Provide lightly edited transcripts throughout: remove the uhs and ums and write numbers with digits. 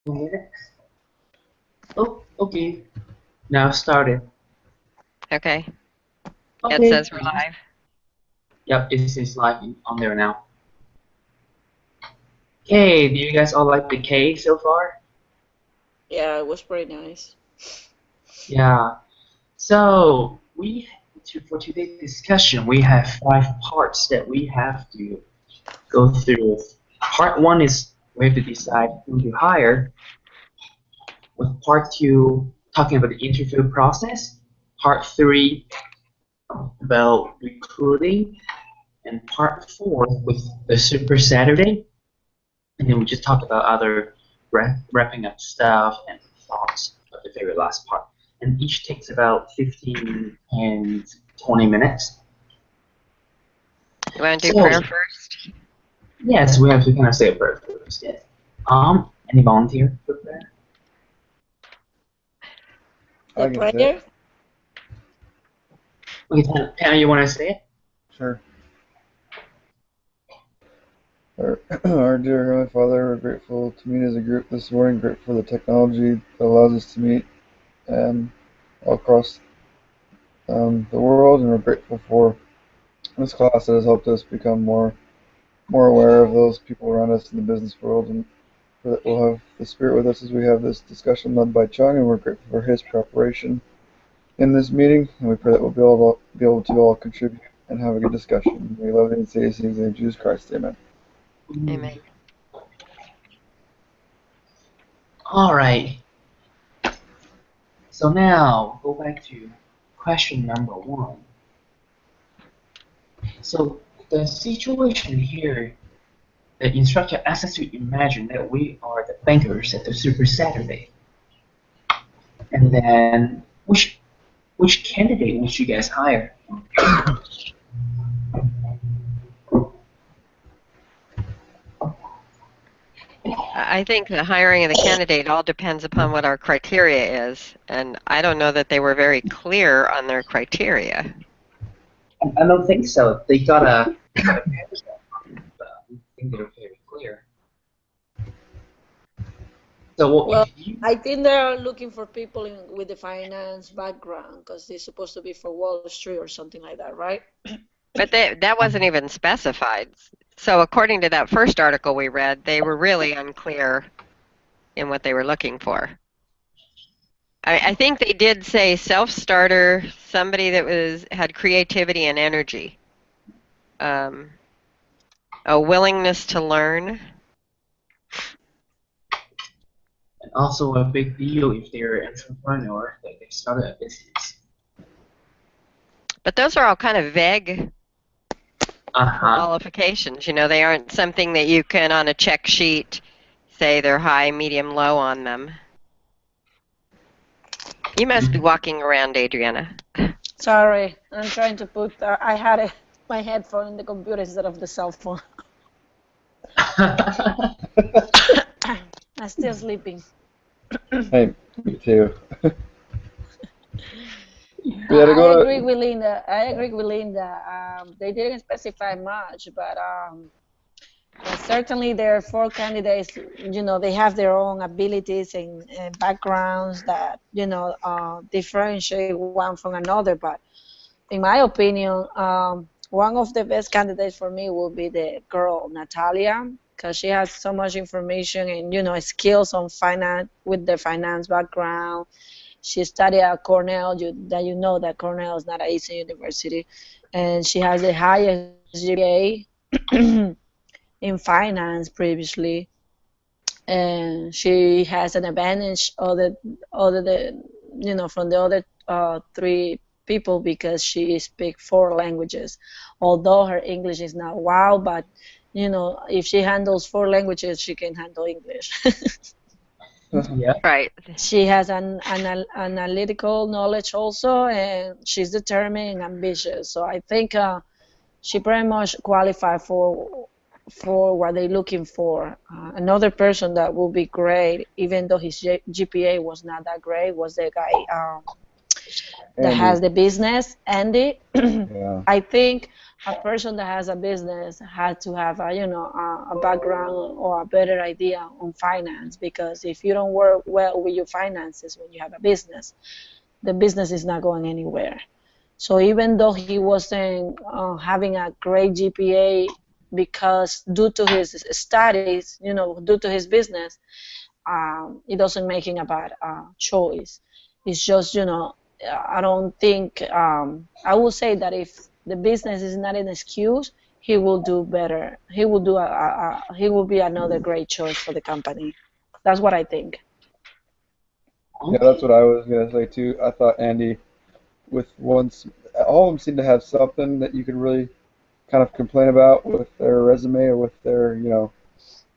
2 minutes. Oh, okay. Now started. Okay. It Okay. says we're live. Yep, it says live on there now. Okay, do you guys all like the cake so far? Yeah, it was pretty nice. Yeah. So for today's discussion, we have 5 parts that we have to go through. Part one is we have to decide who to hire. With part two talking about the interview process. Part three about recruiting, and part four with the Super Saturday. And then we just talk about other wrapping up stuff and thoughts of the very last part. And each takes about 15 and 20 minutes. You want to do So, prayer first? yes, we have to kind of say a prayer first, yes. Any volunteer for prayer? The I can say it. prayer? Okay, Tanner, you want to say it? Sure. Our dear Heavenly Father, we're grateful to meet as a group this morning, grateful for the technology that allows us to meet all across the world, and we're grateful for this class that has helped us become more aware of those people around us in the business world, and that we'll have the Spirit with us as we have this discussion led by Chung, and we're grateful for his preparation in this meeting, and we pray that we'll be able to all contribute and have a good discussion. We love you and say these things in Jesus Christ. Amen. Amen. All right. So now go back to question number one. So the situation here, the instructor asks us to imagine that we are the bankers at the Super Saturday, and then which candidate would you guys hire? I think the hiring of the candidate all depends upon what our criteria is, and I don't know that they were very clear on their criteria. I don't think so. They got a paragraph on it, but I don't think they're very clear. So what Well, if you? I think they're looking for people with the finance background because they're supposed to be for Wall Street or something like that, right? But that wasn't even specified. So according to that first article we read, they were really unclear in what they were looking for. I think they did say self-starter, somebody that had creativity and energy, a willingness to learn. And also a big deal if they're an entrepreneur that they started a business. But those are all kind of vague Uh-huh. qualifications. You know, they aren't something that you can on a check sheet say they're high, medium, low on them. You must be walking around, Adriana. Sorry, I'm trying to put. I had my headphone in the computer instead of the cell phone. I'm still sleeping. Hey, me too. We had to I go agree to. with Linda. I agree with Linda. They didn't specify much, but certainly there are 4 candidates. You know, they have their own abilities and backgrounds that differentiate one from another. But in my opinion, one of the best candidates for me will be the girl Natalia, because she has so much information and skills on finance with the finance background. She studied at Cornell. You know that Cornell is not an easy university, and she has the highest GPA in finance previously, and she has an advantage other than from the other 3 people because she speaks 4 languages. Although her English is not wow, but if she handles 4 languages, she can handle English. Yeah. Right. She has an analytical knowledge also, and she's determined and ambitious. So I think she pretty much qualified for what they're looking for. Another person that will be great, even though his GPA was not that great, was the guy that has Andy. the business, Andy. Yeah. I think a person that has a business had to have a background or a better idea on finance, because if you don't work well with your finances when you have a business, the business is not going anywhere. So even though he wasn't having a great GPA, because due to his studies, due to his business, it doesn't make him a bad choice. It's just, I don't think, I would say that if the business is not an excuse, he will do better. He will be another great choice for the company. That's what I think. Yeah, that's what I was gonna say too. I thought Andy, with once, all of them seem to have something that you could really kind of complain about with their resume or with their,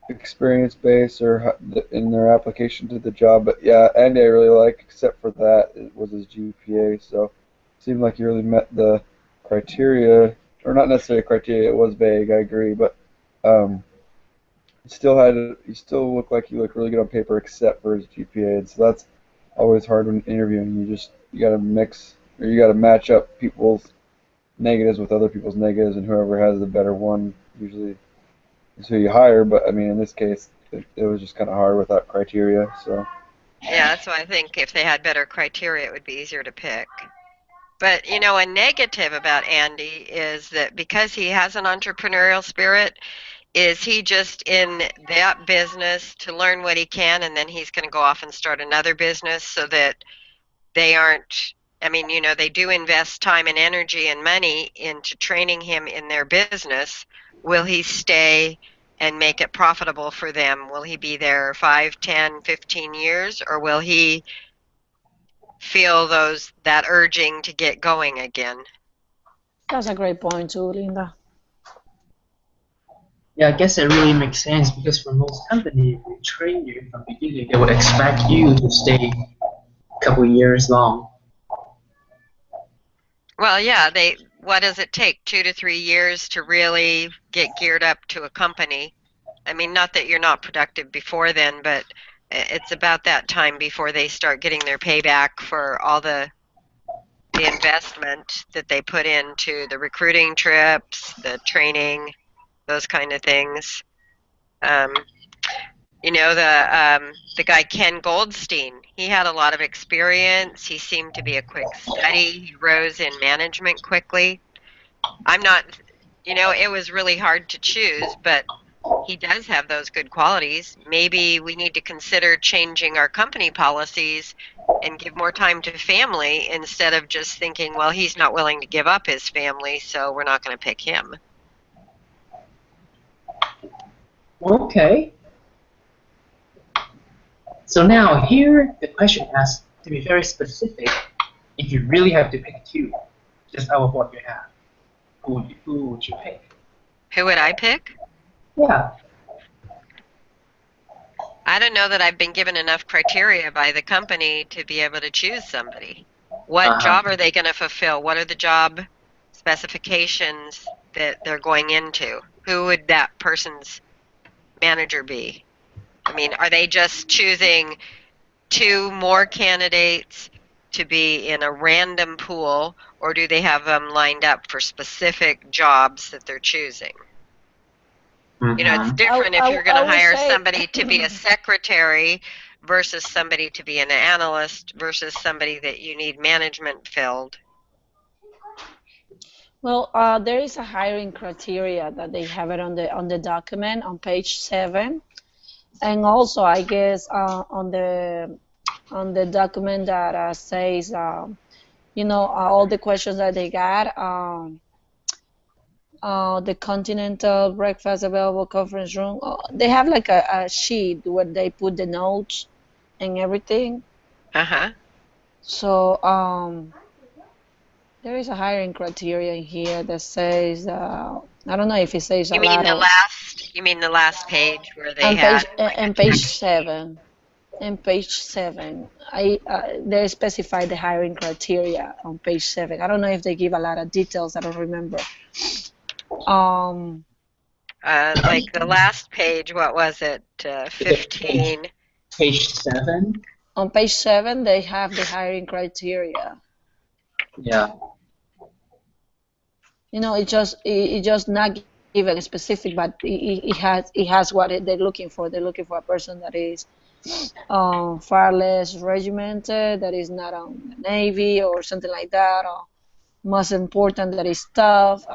experience base or in their application to the job. But yeah, Andy I really like, except for that, it was his GPA. So it seemed like he really met the criteria, or not necessarily criteria. It was vague. I agree, but um, he still looked like he looked really good on paper, except for his GPA. And so that's always hard when interviewing. You got to mix, or you got to match up people's negatives with other people's negatives, and whoever has the better one usually is who you hire. But I mean, in this case, it was just kind of hard without criteria. So Yeah, that's why I think if they had better criteria, it would be easier to pick. But, a negative about Andy is that because he has an entrepreneurial spirit, is he just in that business to learn what he can, and then he's going to go off and start another business so that they aren't, I mean, they do invest time and energy and money into training him in their business. Will he stay and make it profitable for them? Will he be there 5, 10, 15 years, or will he feel that urging to get going again? That's a great point too, Linda. Yeah, I guess it really makes sense because for most companies, if they train you from the beginning, they would expect you to stay a couple years long. Well, yeah, what does it take? 2 to 3 years to really get geared up to a company? I mean, not that you're not productive before then, but it's about that time before they start getting their payback for all the investment that they put into the recruiting trips, the training, those kind of things. Um, the guy Ken Goldstein, he had a lot of experience. He seemed to be a quick study. He rose in management quickly. I'm not, it was really hard to choose, but he does have those good qualities. Maybe we need to consider changing our company policies and give more time to family instead of just thinking, well, he's not willing to give up his family, so we're not going to pick him. Okay. So now here the question asks to be very specific. If you really have to pick two, just out of what you have, who would you pick? Who would I pick? Yeah. I don't know that I've been given enough criteria by the company to be able to choose somebody. What job are they going to fulfill? What are the job specifications that they're going into? Who would that person's manager be? I mean, are they just choosing 2 more candidates to be in a random pool, or do they have them lined up for specific jobs that they're choosing? It's different if you're going to hire somebody to be a secretary versus somebody to be an analyst versus somebody that you need management filled. Well, there is a hiring criteria that they have it on the document on page 7, and also I guess on the document that says all the questions that they got. The continental breakfast available conference room. They have like a sheet where they put the notes and everything. So there is a hiring criteria in here that says I don't know if it says you mean the last page where they have on page 7. In page 7, they specify the hiring criteria on page 7. I don't know if they give a lot of details. I don't remember. Like the last page, what was it? 15. Page 7. On page 7, they have the hiring criteria. Yeah. it just not given specific, but it has what they're looking for. They're looking for a person that is far less regimented, that is not on the Navy or something like that, or most important that is tough,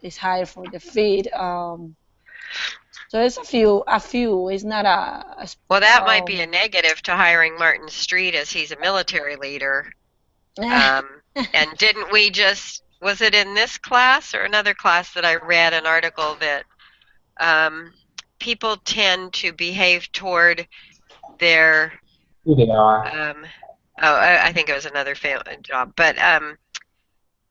is higher for the feet. So it's a few. It's not Well, that might be a negative to hiring Martin Street as he's a military leader. And didn't we just, was it in this class or another class that I read an article that people tend to behave toward their, Who they are. I think it was another job, but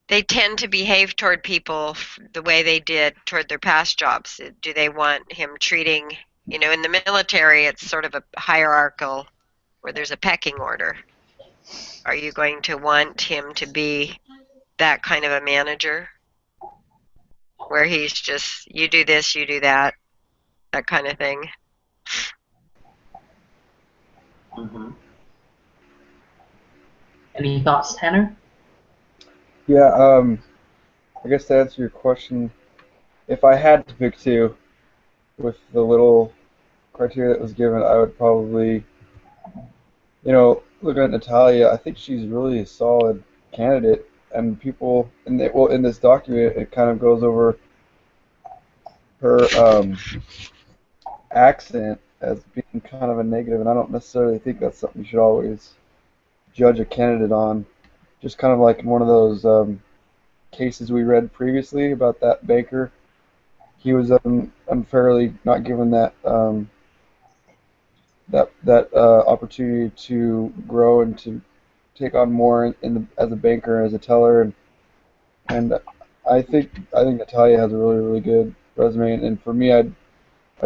they tend to behave toward people the way they did toward their past jobs. Do they want him treating, in the military, it's sort of a hierarchical where there's a pecking order. Are you going to want him to be that kind of a manager where he's just, you do this, you do that kind of thing? Mm-hmm. Any thoughts, Tanner? Yeah, I guess to answer your question, if I had to pick two with the little criteria that was given, I would probably, looking at Natalia, I think she's really a solid candidate. And people, in this document, it kind of goes over her accent as being kind of a negative, and I don't necessarily think that's something you should always judge a candidate on. Just kind of like one of those cases we read previously about that banker. He was unfairly not given that opportunity to grow and to take on more as a banker, as a teller, and I think Natalia has a really, really good resume, and for me, I'd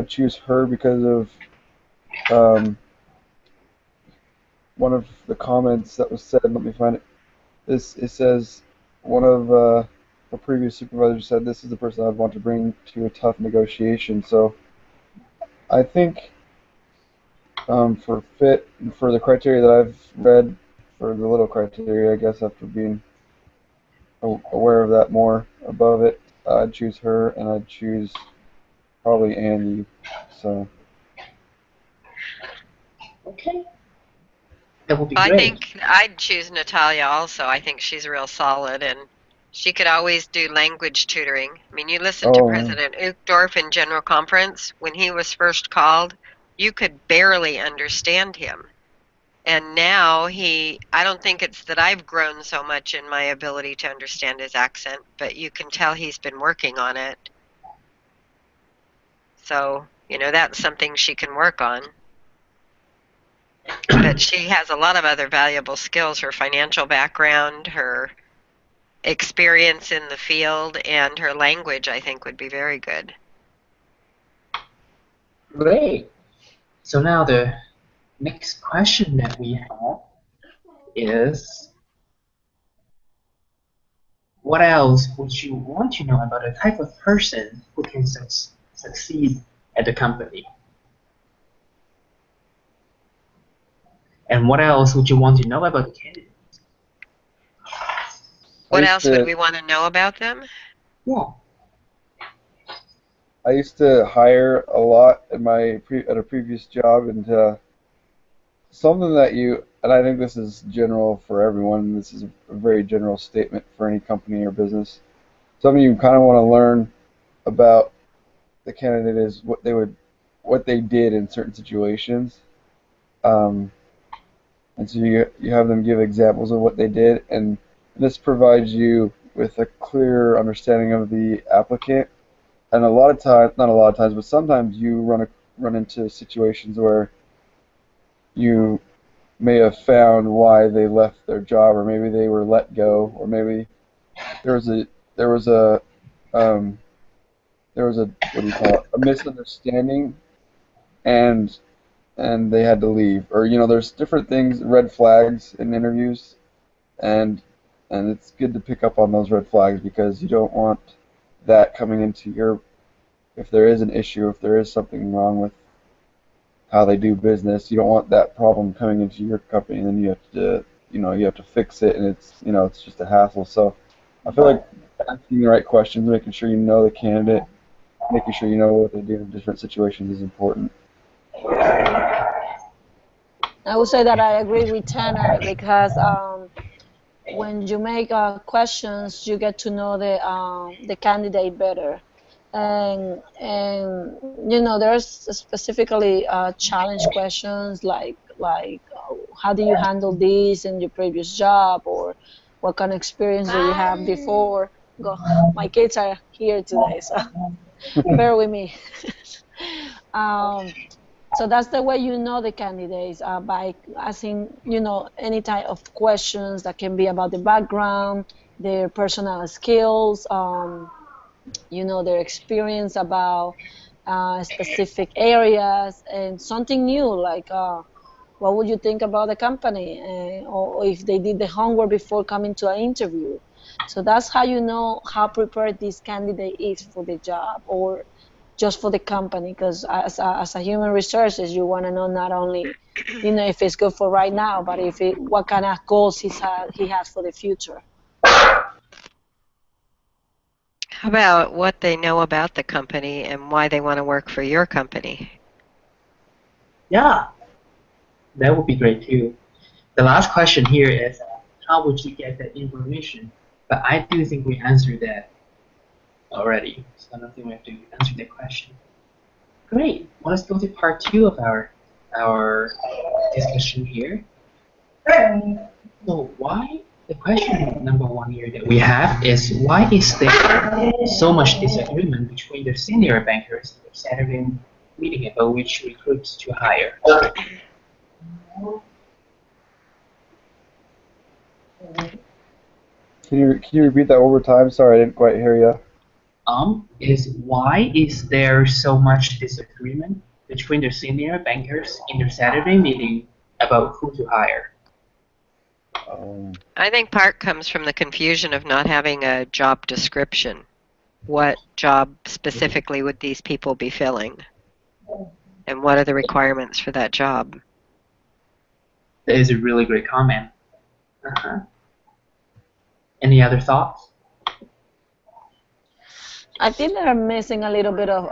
choose her because of one of the comments that was said. Let me find it. It says one of the previous supervisors said this is the person I'd want to bring to a tough negotiation. So I think for fit and for the criteria that I've read, for the little criteria, I guess after being aware of that more above it, I'd choose her, and I'd choose probably Andy. So. Okay. That would be I great. think I'd choose Natalia also. I think she's real solid, and she could always do language tutoring. I mean, you listen to President Uchtdorf in General Conference. When he was first called, you could barely understand him. And now I don't think it's that I've grown so much in my ability to understand his accent, but you can tell he's been working on it. So, that's something she can work on. But she has a lot of other valuable skills, her financial background, her experience in the field, and her language, I think, would be very good. Great. So now the next question that we have is, what else would you want to know about a type of person who can succeed at the company? And what else would you want to know about the candidate? What else would we want to know about them? Yeah. I used to hire a lot at a previous job, and something that and I think this is general for everyone, this is a very general statement for any company or business. Something you kind of want to learn about the candidate is what they did in certain situations. And so you have them give examples of what they did, and this provides you with a clear understanding of the applicant. And a lot of times, not a lot of times, but sometimes you run into situations where you may have found why they left their job, or maybe they were let go, or maybe there was a what do you call it, a misunderstanding, and they had to leave, or there's different things, red flags in interviews, and it's good to pick up on those red flags, because you don't want that coming into if there is an issue, if there is something wrong with how they do business, you don't want that problem coming into your company, and then you have to fix it, and it's just a hassle. So I feel like asking the right questions, making sure you know the candidate, making sure you know what they do in different situations is important. I would say that I agree with Tanner because when you make questions, you get to know the candidate better, and there's specifically challenge questions like how do you handle this in your previous job, or what kind of experience do you have before. Go, my kids are here today, so bear with me. um, so that's the way you know the candidates, by asking, any type of questions that can be about the background, their personal skills, their experience about specific areas, and something new like what would you think about the company, or if they did the homework before coming to an interview. So that's how you know how prepared this candidate is for the job or just for the company, because as a human resources, you want to know not only if it's good for right now, but what kind of goals he has for the future. How about what they know about the company and why they want to work for your company? Yeah, that would be great too. The last question here is, how would you get that information? But I do think we answered that already, so I don't think we have to answer that question. Great. Well, let's go to part 2 of our discussion here. So why the question number 1 here that we have is, why is there so much disagreement between the senior bankers in the Saturday meeting about which recruits to hire? Can you repeat that one more time? Sorry, I didn't quite hear you. Is why is there so much disagreement between the senior bankers in their Saturday meeting about who to hire? I think part comes from the confusion of not having a job description. What job specifically would these people be filling? And what are the requirements for that job? That is a really great comment. Any other thoughts? I think they're missing a little bit of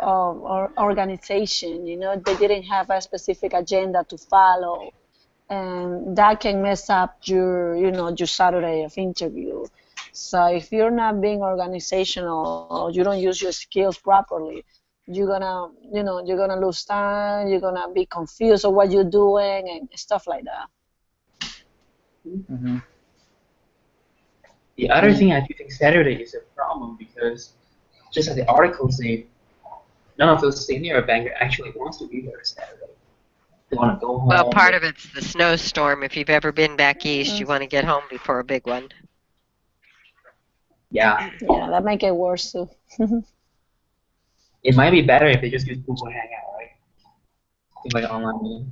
organization. They didn't have a specific agenda to follow, and that can mess up your Saturday of interview. So if you're not being organizational, or you don't use your skills properly, you're gonna lose time. You're gonna be confused of what you're doing and stuff like that. Mm-hmm. The other thing I do think Saturday is a problem because, just as the article say, none of those senior bankers actually wants to be there Saturday. They want to go home. Well, part of it's the snowstorm. If you've ever been back east, you want to get home before a big one. Yeah. Yeah, that make it worse too. It might be better if they just use Google Hangout, right? Things like online meeting.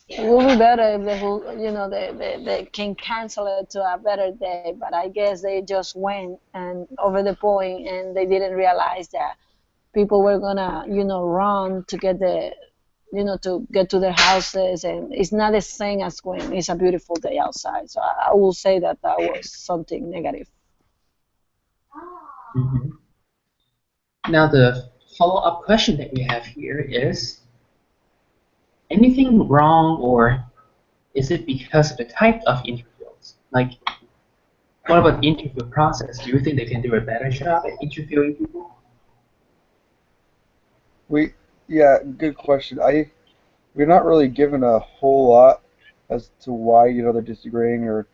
It would be better if they can cancel it to a better day, but I guess they just went and over the point, and they didn't realize that people were gonna, run to get to get to their houses, and it's not the same as when it's a beautiful day outside. So I will say that was something negative. Mm-hmm. Now the follow-up question that we have here is, anything wrong, or is it because of the type of interviews? Like, what about the interview process? Do you think they can do a better job at interviewing people? Yeah, good question. We're not really given a whole lot as to why they're disagreeing, or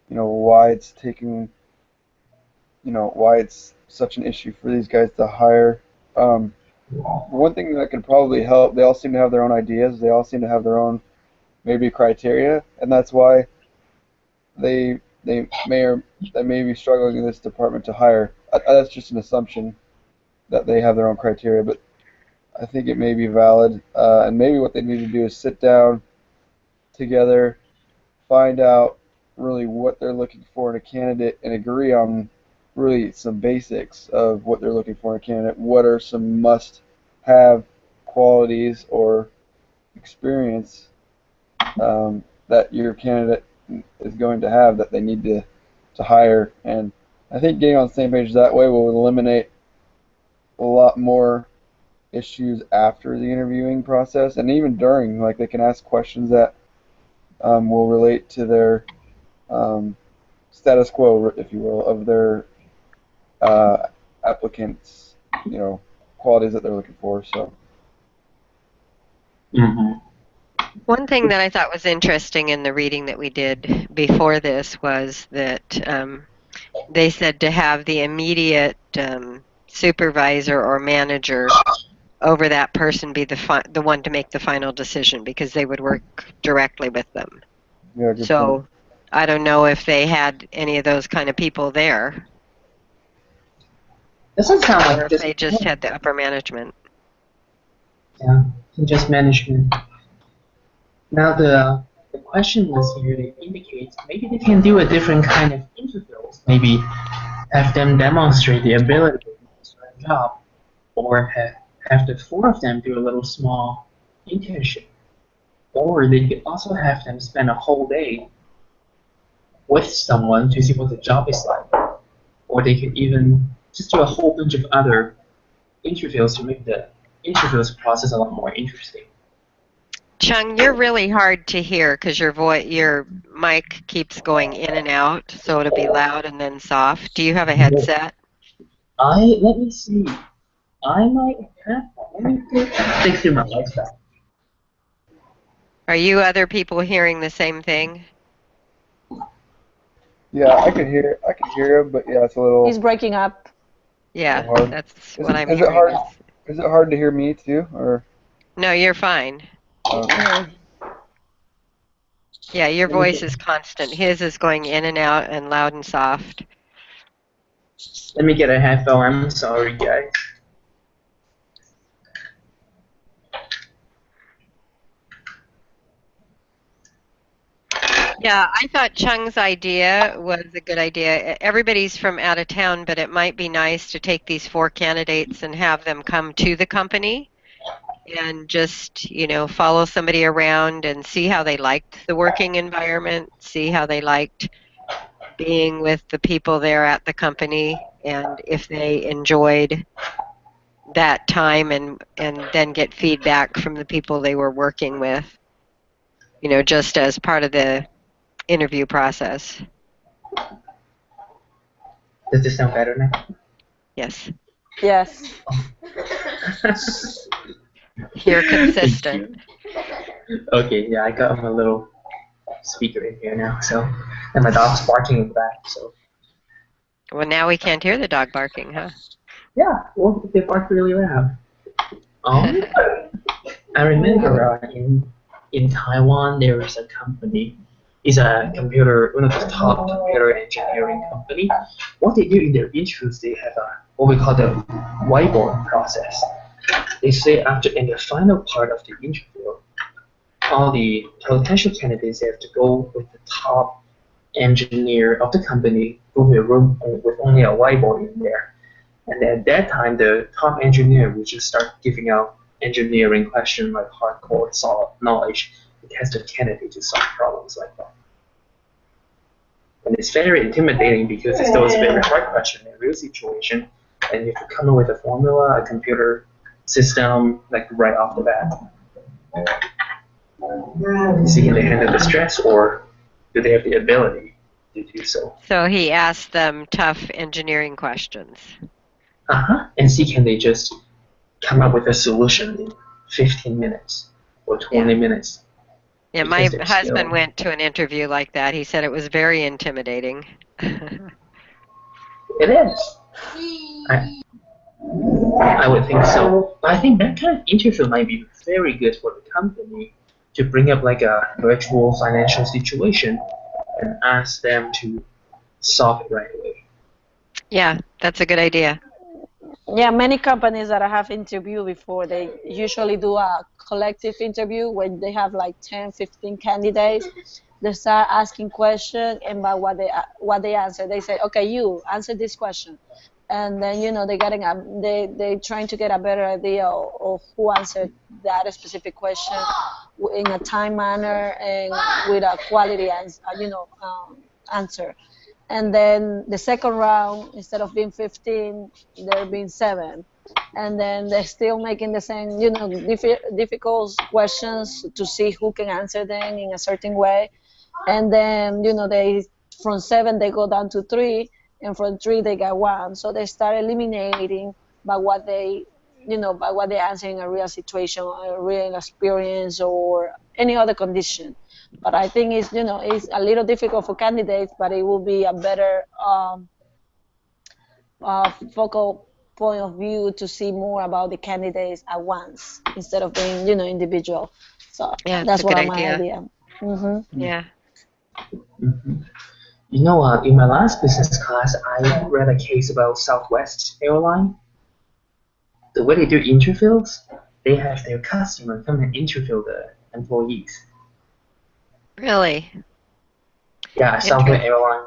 why it's taking why it's such an issue for these guys to hire. One thing that could probably help, they all seem to have their own ideas. They all seem to have their own maybe criteria, and that's why they may be struggling in this department to hire. That's just an assumption that they have their own criteria, but I think it may be valid. And maybe what they need to do is sit down together, find out really what they're looking for in a candidate, and agree on really some basics of what they're looking for in a candidate. What are some must-have qualities or experience that your candidate is going to have that they need to hire. And I think getting on the same page that way will eliminate a lot more issues after the interviewing process and even during. Like they can ask questions that will relate to their status quo, if you will, of their applicants, qualities that they're looking for. So. Mm-hmm. One thing that I thought was interesting in the reading that we did before this was that they said to have the immediate supervisor or manager over that person be the one to make the final decision because they would work directly with them. Yeah, good So point. I don't know if they had any of those kind of people there, Doesn't sound or like if just they just had the upper management. yeah, just management. Now the question was here. They indicate maybe they can do a different kind of interviews. Maybe have them demonstrate the ability to do a certain job, or have the four of them do a little small internship, or they could also have them spend a whole day with someone to see what the job is like, or they could even just do a whole bunch of other interviews to make the interviews process a lot more interesting. Chung, you're really hard to hear because your mic keeps going in and out, so it'll be loud and then soft. Do you have a headset? Let me see. I might have. Let me take through my lights back. Are you other people hearing the same thing? Yeah, I could hear him, but yeah, it's a little. He's breaking up. Yeah, hard. that's what I'm Is it hearing. hard? Is it hard to hear me too, or? No, you're fine. Yeah. Yeah, your voice is constant. His is going in and out and loud and soft. Let me get a headphone. I'm sorry, guys. Yeah, I thought Chung's idea was a good idea. Everybody's from out of town, but it might be nice to take these four candidates and have them come to the company and just, follow somebody around and see how they liked the working environment, see how they liked being with the people there at the company, and if they enjoyed that time and then get feedback from the people they were working with, just as part of the interview process. Does this sound better now? Yes. Yes. You're consistent. Okay, yeah, I got my little speaker in here now, so, and my dog's barking in the back, so. Well, now we can't hear the dog barking, huh? Yeah, well, they bark really loud. I remember in Taiwan there was a company. It's one of the top computer engineering company. What they do in their interviews, they have what we call the whiteboard process. They say in the final part of the interview, all the potential candidates have to go with the top engineer of the company, go to a room with only a whiteboard in there. And at that time, the top engineer would just start giving out engineering questions like hardcore solid knowledge to test the candidate to solve problems like that. And it's very intimidating because it's those very hard questions in a real situation, and you have to come up with a formula, a computer system, like right off the bat. So can they handle the stress, or do they have the ability to do so? So he asked them tough engineering questions. And see can they just come up with a solution in 15 minutes or 20 minutes. Yeah, my husband went to an interview like that. He said it was very intimidating. It is. I would think so. But I think that kind of interview might be very good for the company to bring up like a virtual financial situation and ask them to solve it right away. Yeah, that's a good idea. Yeah, many companies that I have interviewed before, they usually do a collective interview when they have like 10, 15 candidates. They start asking questions, and by what they answer, they say, okay, you answer this question. And then, they trying to get a better idea of who answered that specific question in a time manner and with a quality answer. and then the second round, instead of being 15, there being 7, and then they're still making the same, difficult questions to see who can answer them in a certain way, and then they from 7 they go down to 3, and from 3 they got 1, so they start eliminating by what they answer in a real situation, or a real experience, or any other condition. But I think it's a little difficult for candidates, but it will be a better focal point of view to see more about the candidates at once instead of being individual. So Yeah, it's that's a what good my idea. idea. Hmm. Yeah. Mhm. In my last business class, I read a case about Southwest Airline. The way they do interviews, they have their customer come and interview the employees. Really Yeah, Southwest interesting. Airline.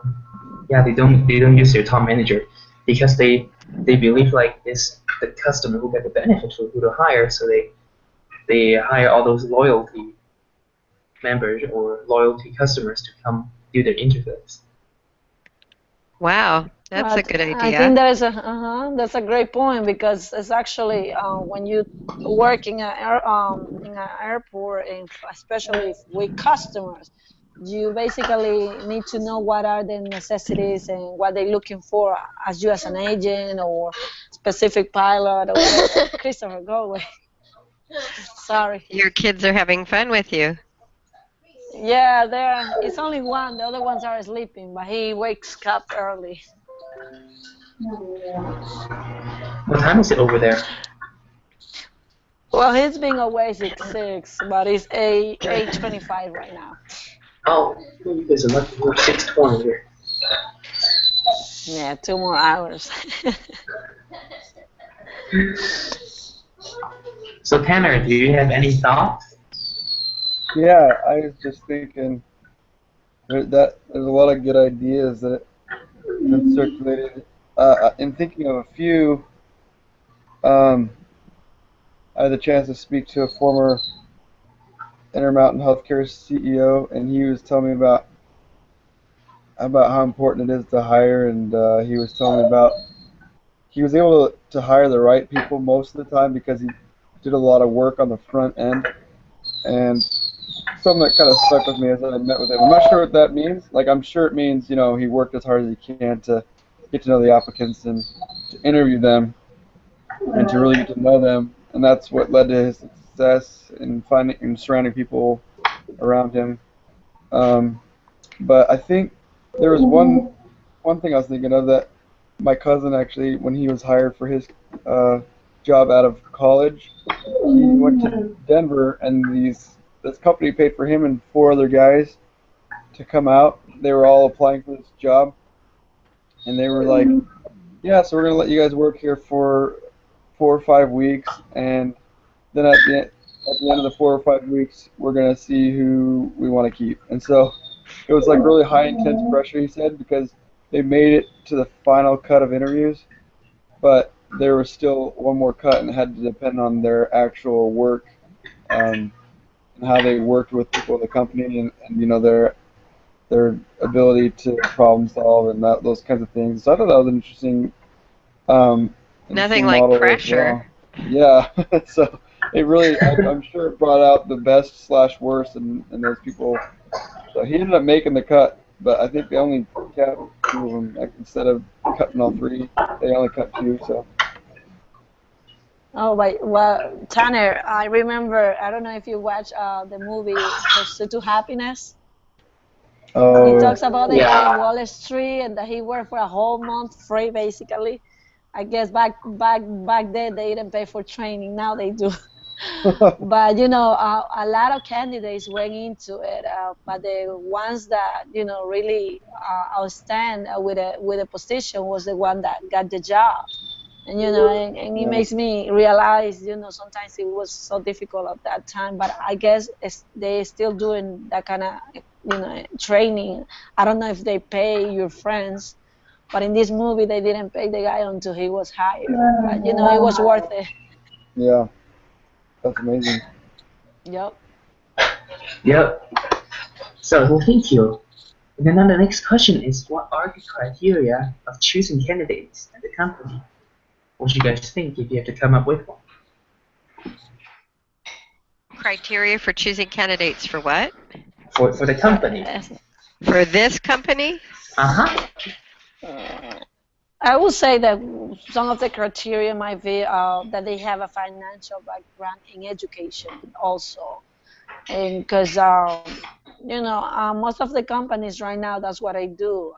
Yeah, they don't use their top manager because they believe like it's the customer who get the benefit for who to hire, so they hire all those loyalty members or loyalty customers to come do their interviews. Wow, that's a good I idea. think that's a great point, because it's actually when you work in an airport, and especially with customers, you basically need to know what are the necessities and what they're looking for, as you as an agent or specific pilot or whatever. Christopher, go away. Sorry. Your kids are having fun with you. Yeah, it's only one. The other ones are sleeping, but he wakes up early. What time is it over there? Well, he's been away since 6, but it's 8:25 right now. Oh, you guys are lucky. We're 6:20 here. Yeah, 2 more hours. So Tanner, do you have any thoughts? Yeah, I was just thinking that there's a lot of good ideas that have been circulated. In thinking of a few, um, I had the chance to speak to a former Intermountain Healthcare CEO, and he was telling me about how important it is to hire, and he was telling me about he was able to hire the right people most of the time because he did a lot of work on the front end, and something that kind of stuck with me as I met with him. I'm not sure what that means. Like, I'm sure it means, he worked as hard as he can to get to know the applicants and to interview them and to really get to know them. And that's what led to his success in finding and surrounding people around him. Um, but I think there was one thing I was thinking of that my cousin actually, when he was hired for his uh, job out of college, he went to Denver, and this company paid for him and 4 other guys to come out. They were all applying for this job, and they were like, "Yeah, so we're gonna let you guys work here for 4 or 5 weeks, and then at the end of the 4 or 5 weeks, we're gonna see who we want to keep." And so it was like really high intense pressure, he said, because they made it to the final cut of interviews, but there was still one more cut, and it had to depend on their actual work, and how they worked with people in the company, and their ability to problem solve and those kinds of things. So I thought that was an um, Nothing interesting like model as well. pressure. Yeah, so it really, I'm sure it brought out the best slash worst in those people. So he ended up making the cut, but I think they only kept 2 of them. Like, instead of cutting all 3, they only cut 2. So Oh, well, Tanner, I remember. I don't know if you watch the movie Pursuit to Happiness. He oh talks about the guy in Yeah. Wall Street, and that he worked for a whole month free, basically. I guess back then they didn't pay for training. Now they do. But a lot of candidates went into it, but the ones that really outstand with a position was the one that got the job. And it yeah, makes me realize, sometimes it was so difficult at that time. But I guess they still doing that kind of training. I don't know if they pay your friends, but in this movie they didn't pay the guy until he was hired. But it was worth it. yeah, that's amazing. Yep. Yep. So thank you. And then now the next question is, what are the criteria of choosing candidates at the company? What do you guys think if you have to come up with one? Criteria for choosing candidates for what? For the company. For this company? Uh-huh. I would say that some of the criteria might be that they have a financial background in education also. And because, most of the companies right now, that's what I do.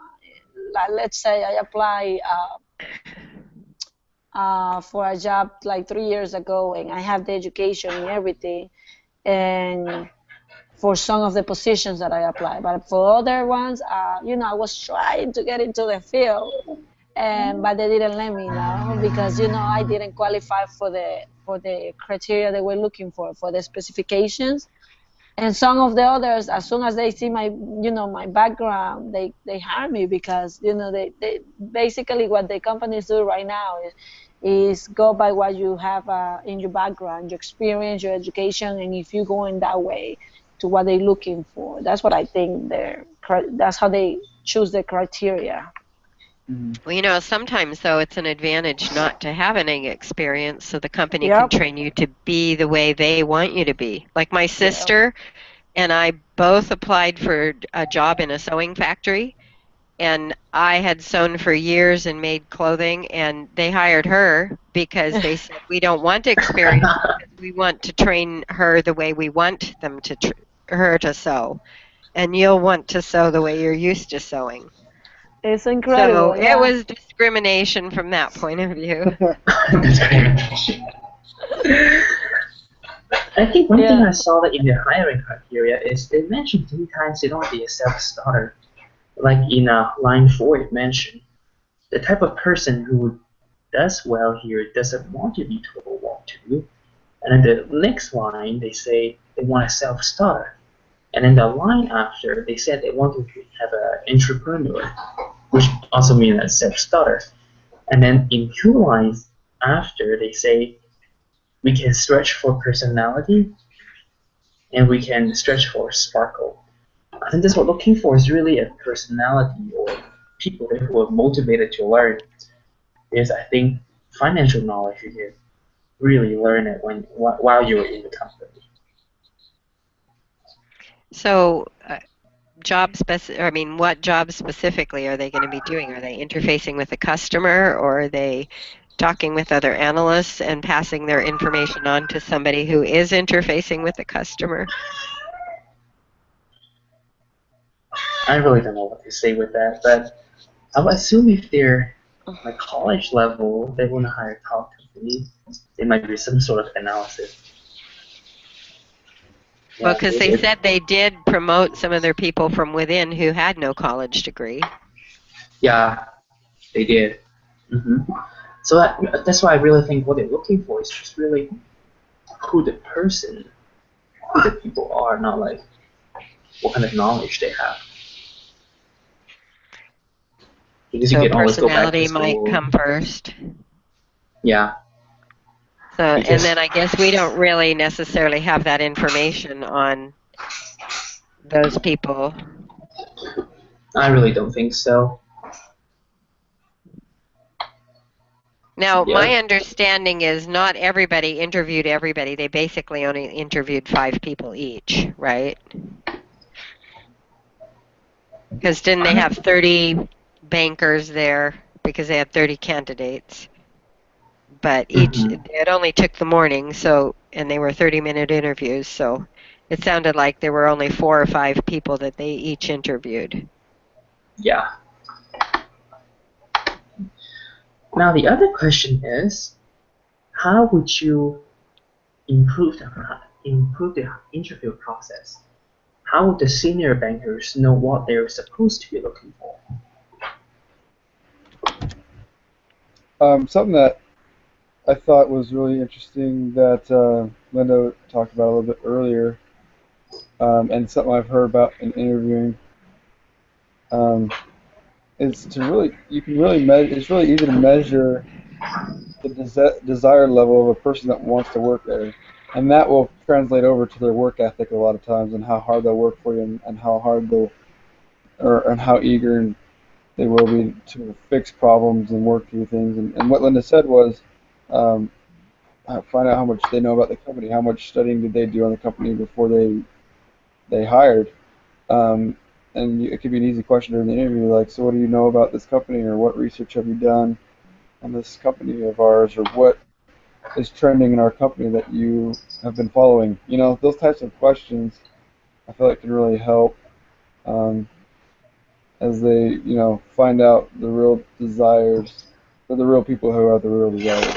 Like, let's say I apply for a job like 3 years ago, and I have the education and everything. And for some of the positions that I apply, but for other ones, I was trying to get into the field, but they didn't let me know because I didn't qualify for the criteria they were looking for the specifications. And some of the others, as soon as they see my background, they hire me because they basically what the companies do right now is go by what you have in your background, your experience, your education, and if you go in that way to what they're looking for. That's what I think that's how they choose the criteria. Well, sometimes, though, it's an advantage not to have any experience so the company Yep. can train you to be the way they want you to be. Like my sister and I both applied for a job in a sewing factory, and I had sewn for years and made clothing, and they hired her because they said, we don't want experience, we want to train her the way we want them to her to sew. And you'll want to sew the way you're used to sewing. It's incredible. So it was discrimination from that point of view. Discrimination. I think one thing I saw that in the hiring criteria is they mentioned 3 times they don't want to be a self-starter. Like in line 4, it mentioned the type of person who does well here doesn't want to be told what to do. And then the next line, they say they want a self-starter. And then the line after, they said they want to have an entrepreneur, which also means a self-starter. And then in 2 lines after, they say we can stretch for personality and we can stretch for sparkle. I think that's what we're looking for is really a personality or people who are motivated to learn. Because I think financial knowledge you can really learn it while you're in the company. So, what jobs specifically are they going to be doing? Are they interfacing with the customer, or are they talking with other analysts and passing their information on to somebody who is interfacing with the customer? I really don't know what to say with that, but I would assume if they're like college level, they want to hire a top company. There might be some sort of analysis. Well, because they said they did promote some of their people from within who had no college degree. Yeah, they did. So that's why I really think what they're looking for is just really who the people are, not like what kind of knowledge they have. Because So you can always go back to personality school. might come first. Yeah. So, and then I guess we don't really necessarily have that information on those people. I really don't think so. Now, my understanding is not everybody interviewed everybody. They basically only interviewed 5 people each, right? Because didn't they have 30 bankers there because they had 30 candidates? But it only took the morning, and they were 30-minute interviews, so it sounded like there were only 4 or 5 people that they each interviewed. Yeah. Now the other question is, how would you improve the interview process? How would the senior bankers know what they're supposed to be looking for? Something that I thought was really interesting that Linda talked about a little bit earlier, and something I've heard about in interviewing, is to really, you can really measure, it's really easy to measure the desired level of a person that wants to work there. And that will translate over to their work ethic a lot of times and how hard they'll work for you and how hard they'll and how eager they will be to fix problems and work through things. And what Linda said was, um, find out how much they know about the company, how much studying did they do on the company before they hired. Um, and it could be an easy question during the interview, like, so what do you know about this company, or what research have you done on this company of ours, or what is trending in our company that you have been following? You know, those types of questions I feel like can really help, um, as they, find out the real desires, or the real people who have the real desires.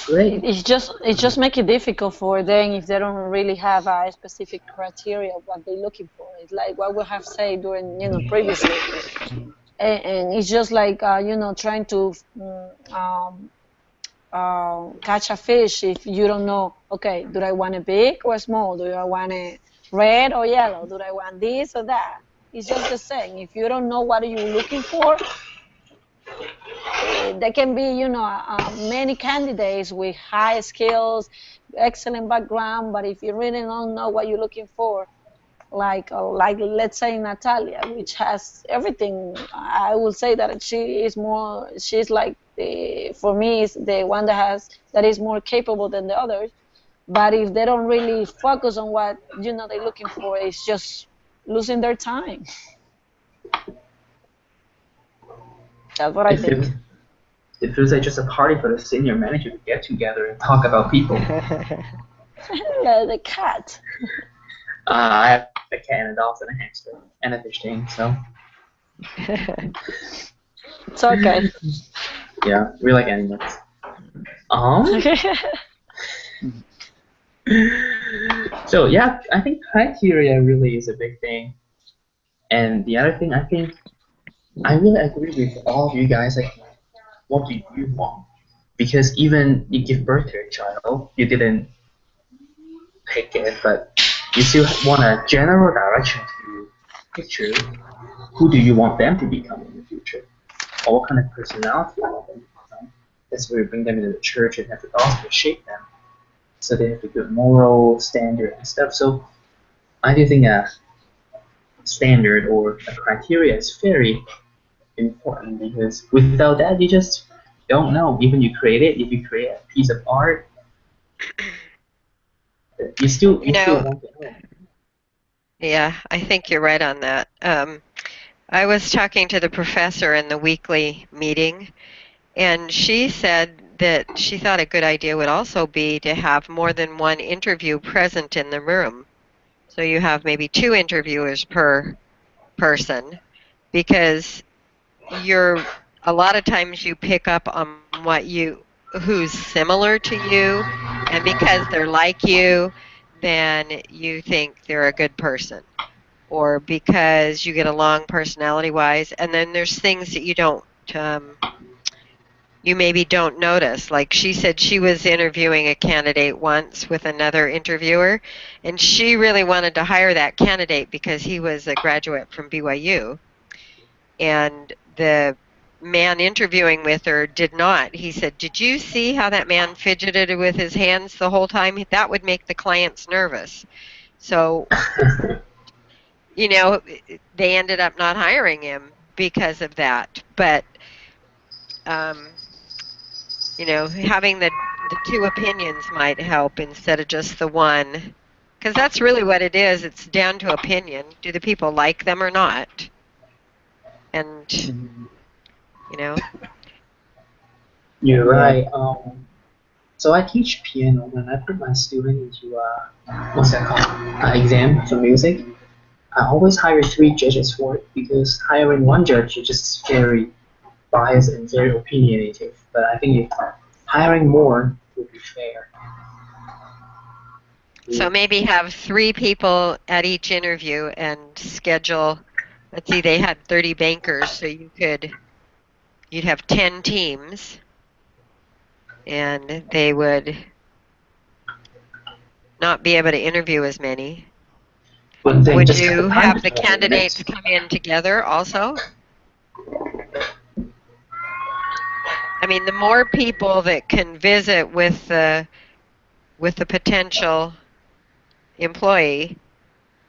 Great. It's just make it difficult for them if they don't really have a specific criteria of what they're looking for. It's like what we have said during previously, and it's just like trying to catch a fish if you don't know. Okay, do I want it big or small? Do I want it red or yellow? Do I want this or that? It's just the same. If you don't know what you're looking for, there can be, many candidates with high skills, excellent background, but if you really don't know what you're looking for, like let's say Natalia, which has everything, I will say that she's like for me is the one that is more capable than the others. But if they don't really focus on what they're looking for, it's just losing their time. That's what I It think. feels, it feels like just a party for the senior manager to get together and talk about people. The cat. I have a cat and a dog and a hamster and a fish tank, so It's okay. yeah, we like animals. So yeah, I think criteria really is a big thing. And the other thing, I think I really agree with all of you guys. Like, what do you want? Because even you give birth to a child, you didn't pick it, but you still want a general direction to picture who do you want them to become in the future, or what kind of personality you want them to become. That's where we bring them into the church and have the gospel shape them, so they have a good moral standard and stuff. So I do think a standard or a criteria is very important, because without that you just don't know. Even you create it, if you create a piece of art, you still want to know. Yeah, I think you're right on that. I was talking to the professor in the weekly meeting, and she said that she thought a good idea would also be to have more than one interview present in the room. So you have maybe 2 interviewers per person, because a lot of times you pick up on who's similar to you, and because they're like you, then you think they're a good person, or because you get along personality wise, and then there's things that you maybe don't notice. Like she said, she was interviewing a candidate once with another interviewer, and she really wanted to hire that candidate because he was a graduate from BYU, and the man interviewing with her did not. He said, "Did you see how that man fidgeted with his hands the whole time? That would make the clients nervous." So, they ended up not hiring him because of that. But, having the 2 opinions might help instead of just the one. Because that's really what it is. It's down to opinion. Do the people like them or not? And, You're right. So I teach piano, and I put my student into what's that called? Exam for music. I always hire 3 judges for it, because hiring one judge is just very biased and very opinionated. But I think if hiring more would be fair. So maybe have 3 people at each interview and schedule. Let's see, they had 30 bankers, so you'd have 10 teams, and they would not be able to interview as many. But then Would just cut you the time have the between candidates minutes. come in together also? I mean, the more people that can visit with the potential employee,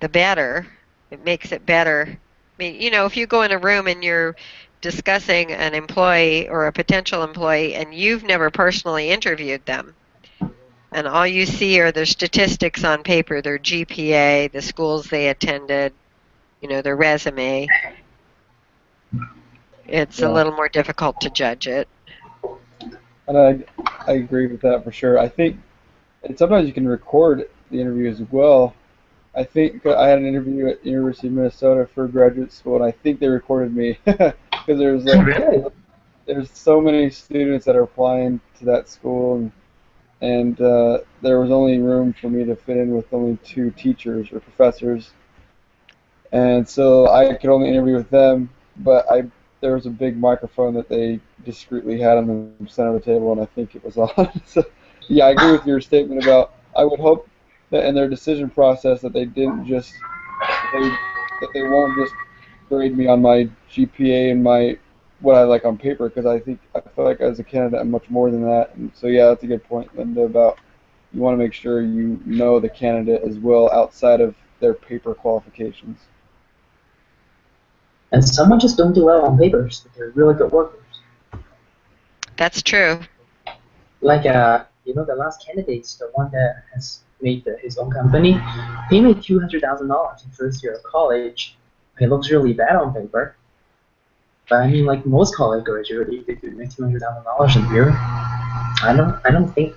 the better. It makes it better. I mean, you know, if you go in a room and you're discussing an employee or a potential employee and you've never personally interviewed them, and all you see are their statistics on paper, their GPA, the schools they attended, you know, their resume, it's a Yeah. little more difficult to judge it. And I agree with that for sure. I think, and sometimes you can record the interview as well. I think I had an interview at University of Minnesota for graduate school, and I think they recorded me because there's like Really? there's so many students that are applying to that school, and there was only room for me to fit in with only 2 teachers or professors, and so I could only interview with them. But there was a big microphone that they discreetly had on the center of the table, and I think it was on. So, yeah, I agree with your statement about I would hope that in their decision process that they didn't just that they won't just grade me on my GPA and my what I like on paper, because I feel like as a candidate I'm much more than that. And so yeah, that's a good point, Linda, about you want to make sure you know the candidate as well outside of their paper qualifications. And someone just don't do well on papers, but they're really good workers. That's true. Like you know, the last candidate's the one that has made his own company. He made $200,000 in first year of college. It looks really bad on paper, but I mean, like most college graduates, they do make $200,000 a year. I don't think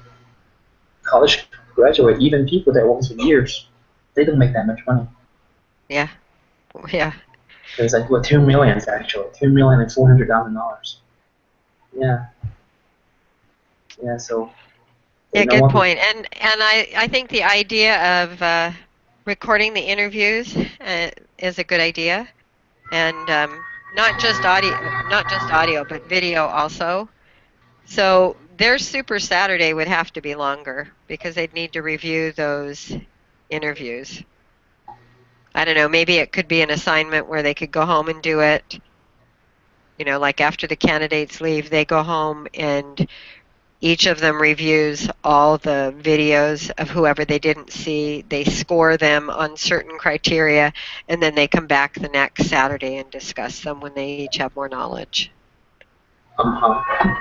college graduate, even people that work for years, they don't make that much money. Yeah. Yeah. It's like what, 2 million actually, $2,400,000. Yeah. Yeah. So. Yeah, You know good what? point. And I think the idea of recording the interviews is a good idea, and not just audio, but video also. So their Super Saturday would have to be longer because they'd need to review those interviews. I don't know, maybe it could be an assignment where they could go home and do it. You know, like after the candidates leave, they go home and each of them reviews all the videos of whoever they didn't see. They score them on certain criteria, and then they come back the next Saturday and discuss them when they each have more knowledge. That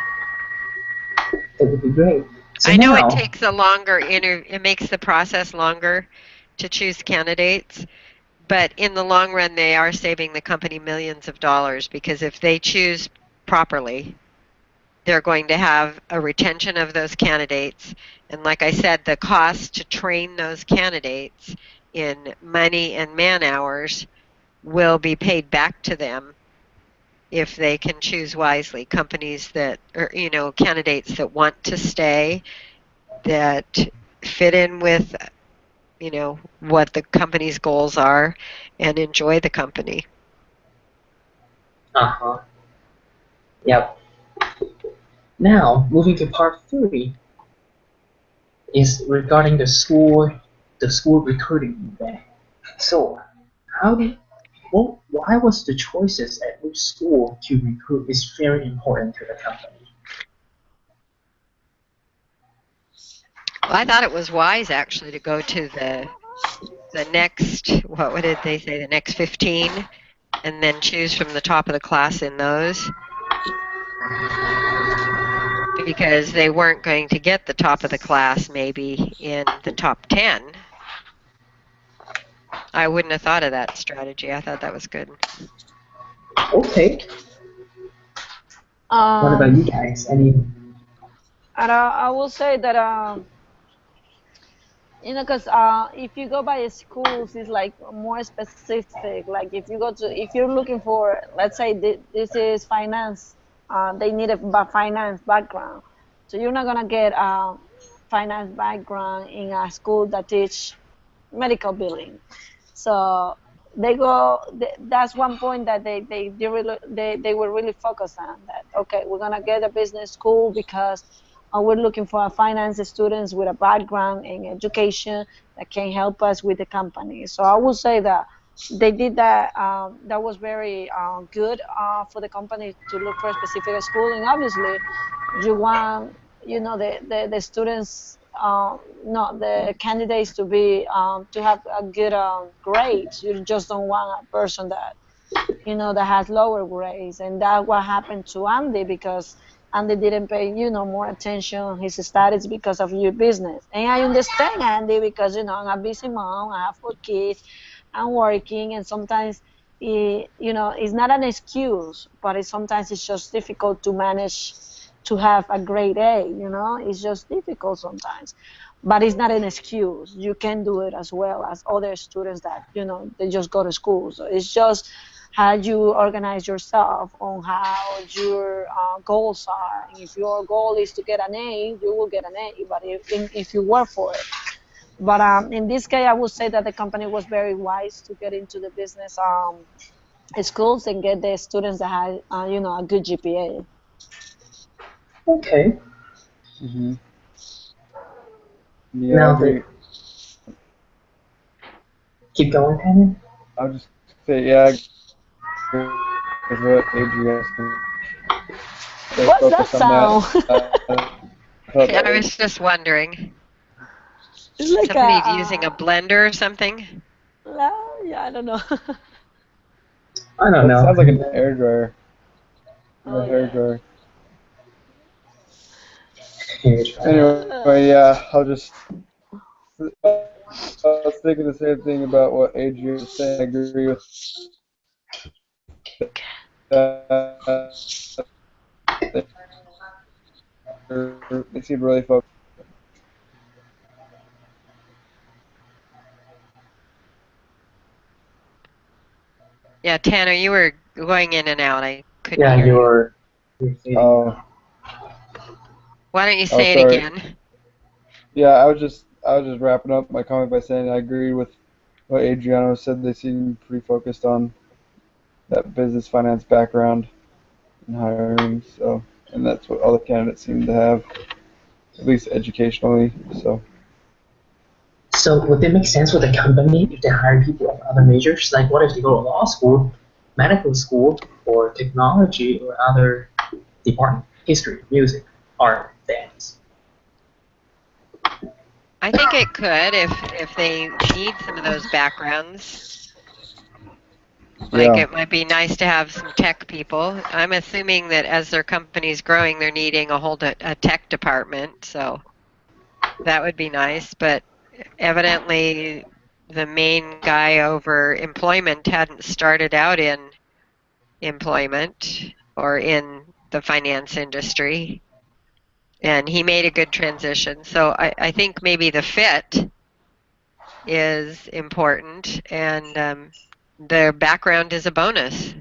would be great. So I know it now, takes a longer it makes the process longer to choose candidates, but in the long run, they are saving the company millions of dollars because if they choose properly, they're going to have a retention of those candidates. And like I said, the cost to train those candidates in money and man hours will be paid back to them if they can choose wisely. Companies that, or, you know, candidates that want to stay, that fit in with, you know, what the company's goals are and enjoy the company. Yep. Now, moving to part 3 is regarding the school recruiting event. So, why was the choices at which school to recruit is very important to the company? Well, I thought it was wise actually to go to the next, what did they say, the next 15, and then choose from the top of the class in those, because they weren't going to get the top of the class maybe in the top 10. I wouldn't have thought of that strategy. I thought that was good. Okay. What about you guys? I will say that you know, because if you go by schools, it's like more specific. Like if you're looking for, let's say this is finance, they need a finance background. So you're not gonna get a finance background in a school that teach medical billing. So that's one point that they were really focused on, that okay, we're gonna get a business school because we're looking for a finance students with a background in education that can help us with the company. So I would say that they did that. That was very good for the company to look for a specific school, and obviously you want, you know, the students not the candidates to be to have a good grades. You just don't want a person that that has lower grades, and that what happened to Andy because Andy didn't pay more attention on his studies because of your business. And I understand Andy because I'm a busy mom. I have 4 kids. I'm working, and sometimes it's not an excuse, but sometimes it's just difficult to manage to have a grade A. It's just difficult sometimes, but it's not an excuse. You can do it as well as other students that they just go to school. So it's just how you organize yourself on how your goals are. And if your goal is to get an A, you will get an A. But if you work for it. But in this case, I would say that the company was very wise to get into the business schools and get the students that had, a good GPA. Okay. Mm-hmm. Yeah, I Now agree. keep going, Henry. I'll just say, yeah, I agree with what Adrian said. They What's that focused on that. sound? I thought Yeah, that I was, was just wondering. It's like Somebody using a blender or something? yeah, I don't know. I don't it know. sounds like an air dryer. Oh, A hair yeah. dryer. Huge. Anyway, yeah, I was thinking the same thing about what Adrian was saying. I agree with that. They seem really focused. Yeah, Tanner, you were going in and out. I couldn't Yeah, hear you. you're fading Oh, out. Why don't you say it sorry. again? Yeah, I was just wrapping up my comment by saying I agree with what Adriano said. They seem pretty focused on that business finance background in hiring. So, and that's what all the candidates seem to have, at least educationally. So, So would it make sense for the company if they hire people of other majors? Like what if they go to law school, medical school, or technology or other department? History, music, art, dance. I think it could if they need some of those backgrounds. Like yeah, it might be nice to have some tech people. I'm assuming that as their company's growing, they're needing a tech department, so that would be nice. But evidently, the main guy over employment hadn't started out in employment or in the finance industry, and he made a good transition. So I think maybe the fit is important, and their background is a bonus.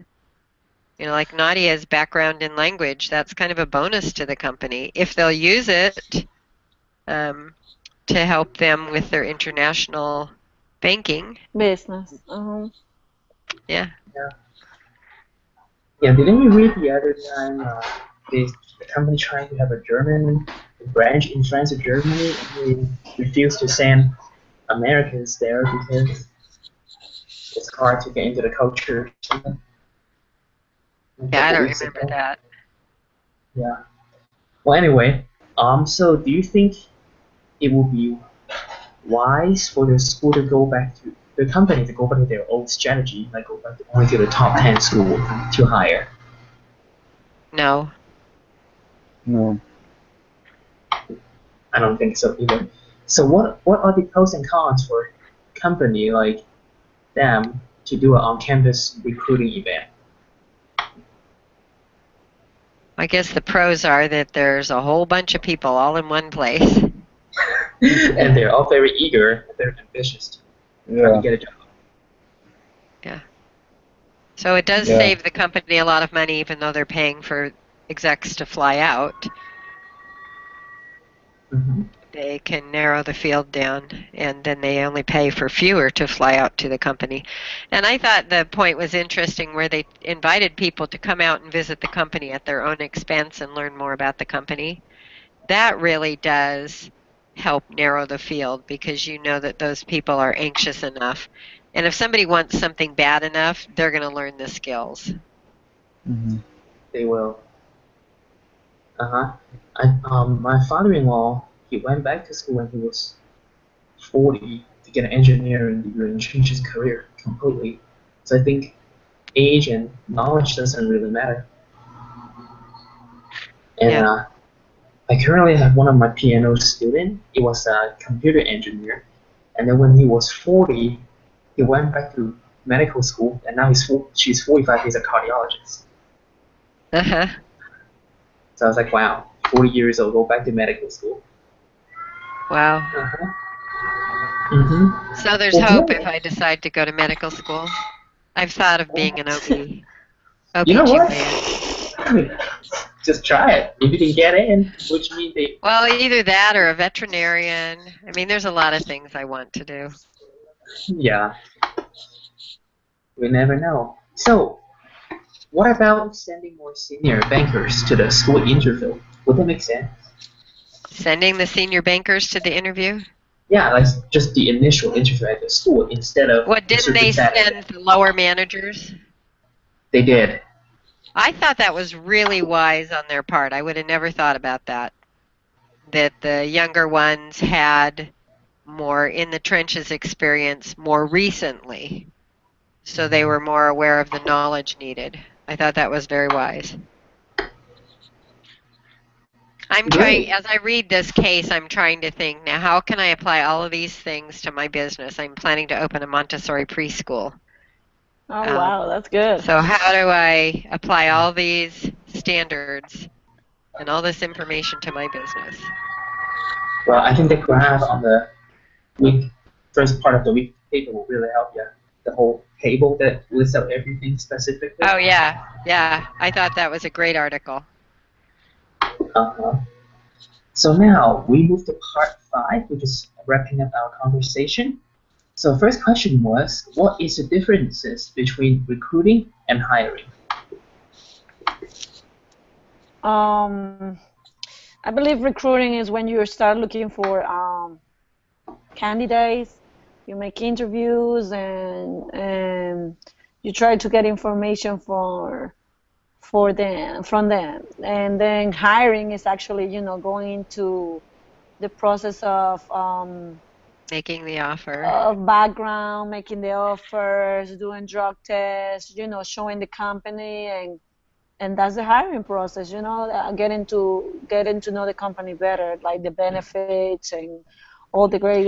Like Nadia's background in language, that's kind of a bonus to the company if they'll use it um, to help them with their international banking. Business. Yeah. Yeah, didn't we read the other time the company trying to have a German branch in France or Germany and they refused to send Americans there because it's hard to get into the culture or something? A Yeah, I couple don't weeks remember ago. that. Yeah. Well, anyway, so do you think it would be wise for the school to go back to the company to go back to their old strategy, like go back to only to the top 10 school to hire? No. no. I don't think so either. So what are the pros and cons for a company like them to do an on-campus recruiting event? I guess the pros are that there's a whole bunch of people all in one place. And they're all very eager, very ambitious to try to Yeah, get a job. Yeah. So it does yeah, save the company a lot of money, even though they're paying for execs to fly out. Mm-hmm. They can narrow the field down, and then they only pay for fewer to fly out to the company. And I thought the point was interesting where they invited people to come out and visit the company at their own expense and learn more about the company. That really does help narrow the field because you know that those people are anxious enough. And if somebody wants something bad enough, they're going to learn the skills. hmm They will. Uh-huh. My father-in-law, he went back to school when he was 40 to get an engineering degree and change his career completely. So I think age and knowledge doesn't really matter. And Yeah. I currently have one of my piano students. He was a computer engineer, and then when he was 40, he went back to medical school, and now she's 45. He's a cardiologist. Uh-huh. So I was like, wow, 40 years old, go back to medical school. Wow. Uh-huh. Mm-hmm. So there's Well, hope yeah. if I decide to go to medical school. I've thought of being an You know what? OBGYN. Just try it. If you can get in, which means they. Well, either that or a veterinarian. I mean, there's a lot of things I want to do. Yeah. We never know. So, what about sending more senior bankers to the school interview? Would that make sense? Sending the senior bankers to the interview? Yeah, like just the initial interview at the school instead of. What, didn't they send the lower managers? They did. I thought that was really wise on their part. I would have never thought about that. That the younger ones had more in the trenches experience more recently. So they were more aware of the knowledge needed. I thought that was very wise. I'm trying, as I read this case, I'm trying to think, now how can I apply all of these things to my business? I'm planning to open a Montessori preschool. Oh, wow, that's good. So how do I apply all these standards and all this information to my business? Well, I think the graph on the first part of the week paper will really help you. The whole table that lists out everything specifically. Oh, yeah. Yeah. I thought that was a great article. Uh-huh. So now we move to part 5, which is wrapping up our conversation. So first question was, what is the differences between recruiting and hiring? I believe recruiting is when you start looking for candidates. You make interviews and you try to get information from them. And then hiring is actually, going into the process of Making the offer. of background, making the offers, doing drug tests, showing the company, and that's the hiring process. Getting to know the company better, like the benefits and all the great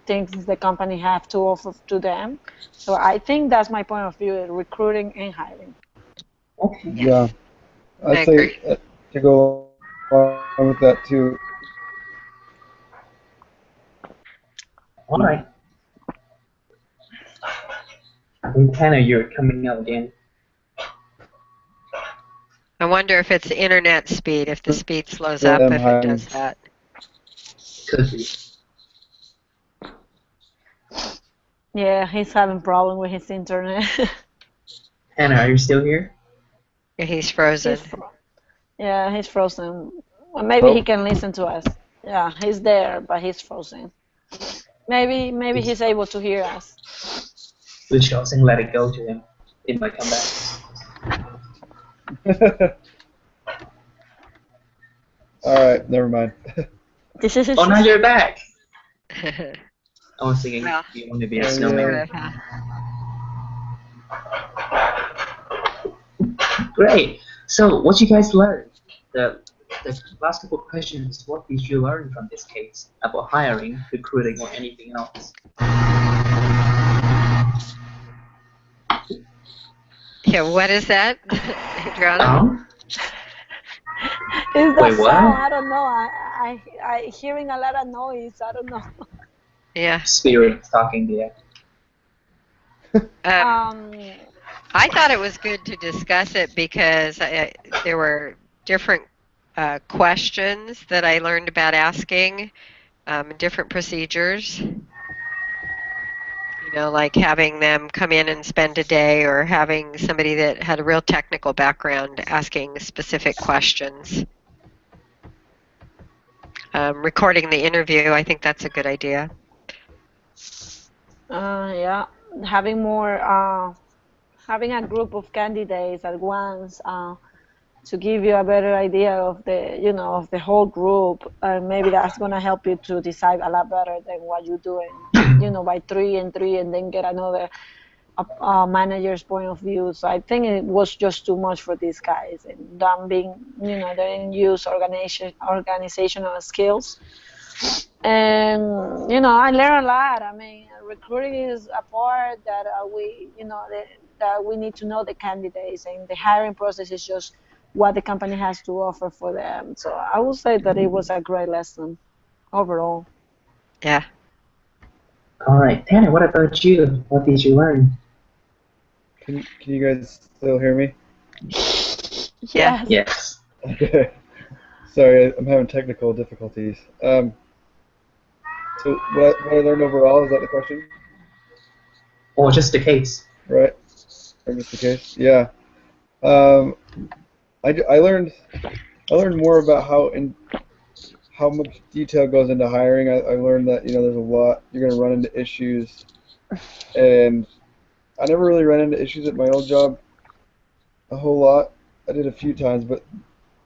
things the company have to offer to them. So I think that's my point of view: recruiting and hiring. Okay. Yeah, I I'd say to go along with that too. All right. I think Hannah, you're coming out again. I wonder if it's internet speed, if the speed slows up, if it does that. Could be. Yeah, he's having problem with his internet. Hannah, are you still here? Yeah, he's frozen. He's frozen. Well, maybe he can listen to us. Yeah, he's there, but he's frozen. Maybe he's able to hear us. We shall sing Let It Go to him. It might come back. Alright, never mind. Oh, now you're back! I was thinking Well, you want to be a snowman. Great. So, what you guys learned? The last couple of questions, what did you learn from this case about hiring, recruiting, or anything else? Yeah, what is that, Adriana? Is that Wait, what? sound? I don't know. I hearing a lot of noise. I don't know. Yeah. Spirit talking there. I thought it was good to discuss it because there were different questions that I learned about asking, different procedures. Like having them come in and spend a day, or having somebody that had a real technical background asking specific questions. Recording the interview, I think that's a good idea. Yeah, having a group of candidates at once to give you a better idea of the, of the whole group, and maybe that's gonna help you to decide a lot better than what you're doing, by 3 and 3, and then get another manager's point of view. So I think it was just too much for these guys, and them being, they didn't use organizational skills. And I learned a lot. I mean, recruiting is a part that that we need to know the candidates, and the hiring process is just what the company has to offer for them. So I would say that it was a great lesson overall. Yeah. All right, Tanner, what about you? What did you learn? Can you guys still hear me? Yeah. Yes. Okay. Sorry, I'm having technical difficulties. So what I learned overall, is that the question? Or just the case? Right? Or just the case? Yeah. I learned more about how much detail goes into hiring. I learned that there's a lot, you're going to run into issues, and I never really ran into issues at my old job a whole lot. I did a few times, but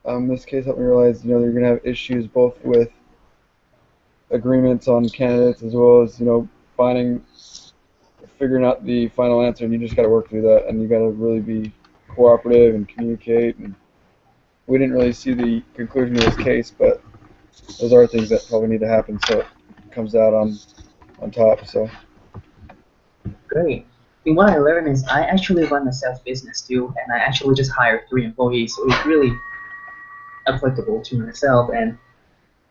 this case helped me realize you're going to have issues both with agreements on candidates as well as figuring out the final answer, and you just got to work through that, and you got to really be cooperative and communicate. And we didn't really see the conclusion of this case, but those are things that probably need to happen so it comes out on top. So Great. And what I learned is I actually run a self-business too, and I actually just hired 3 employees, so it's really applicable to myself. And